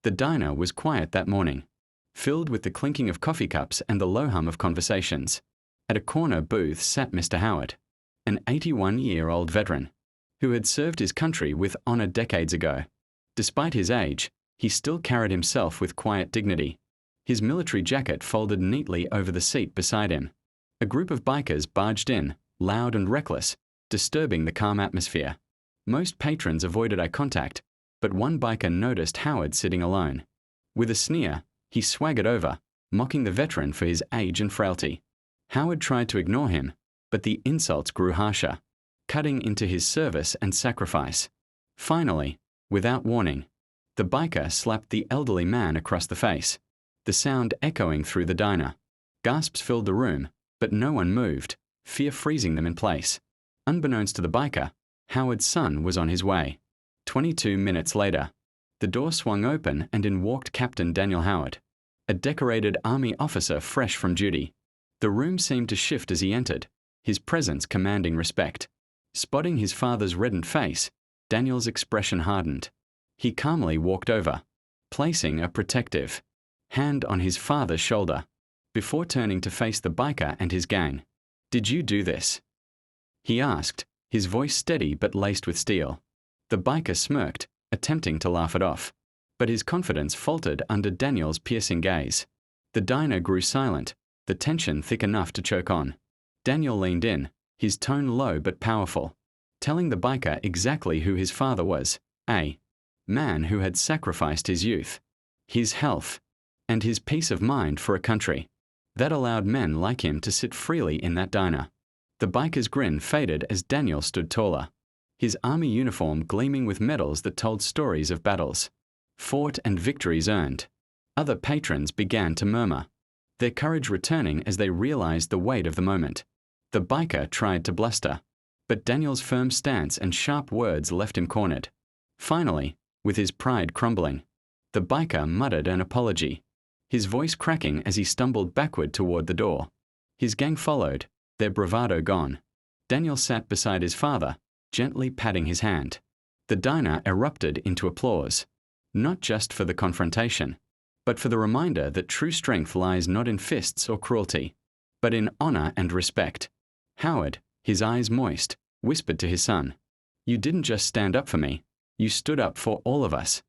The diner was quiet that morning, filled with the clinking of coffee cups and the low hum of conversations. At a corner booth sat Mr. Howard, an 81-year-old veteran, who had served his country with honor decades ago. Despite his age, he still carried himself with quiet dignity, his military jacket folded neatly over the seat beside him. A group of bikers barged in, loud and reckless, disturbing the calm atmosphere. Most patrons avoided eye contact, but one biker noticed Howard sitting alone. With a sneer, he swaggered over, mocking the veteran for his age and frailty. Howard tried to ignore him, but the insults grew harsher, cutting into his service and sacrifice. Finally, without warning, the biker slapped the elderly man across the face, the sound echoing through the diner. Gasps filled the room, but no one moved, fear freezing them in place. Unbeknownst to the biker, Howard's son was on his way. 22 minutes later, the door swung open and in walked Captain Daniel Howard, a decorated Army officer fresh from duty. The room seemed to shift as he entered, his presence commanding respect. Spotting his father's reddened face, Daniel's expression hardened. He calmly walked over, placing a protective hand on his father's shoulder, before turning to face the biker and his gang. "Did you do this?" he asked, his voice steady but laced with steel. The biker smirked, attempting to laugh it off, but his confidence faltered under Daniel's piercing gaze. The diner grew silent, the tension thick enough to choke on. Daniel leaned in, his tone low but powerful, telling the biker exactly who his father was, a man who had sacrificed his youth, his health, and his peace of mind for a country that allowed men like him to sit freely in that diner. The biker's grin faded as Daniel stood taller, his army uniform gleaming with medals that told stories of battles fought and victories earned. Other patrons began to murmur, their courage returning as they realized the weight of the moment. The biker tried to bluster, but Daniel's firm stance and sharp words left him cornered. Finally, with his pride crumbling, the biker muttered an apology, his voice cracking as he stumbled backward toward the door. His gang followed, their bravado gone. Daniel sat beside his father, gently patting his hand. The diner erupted into applause, not just for the confrontation, but for the reminder that true strength lies not in fists or cruelty, but in honor and respect. Howard, his eyes moist, whispered to his son, "You didn't just stand up for me, you stood up for all of us."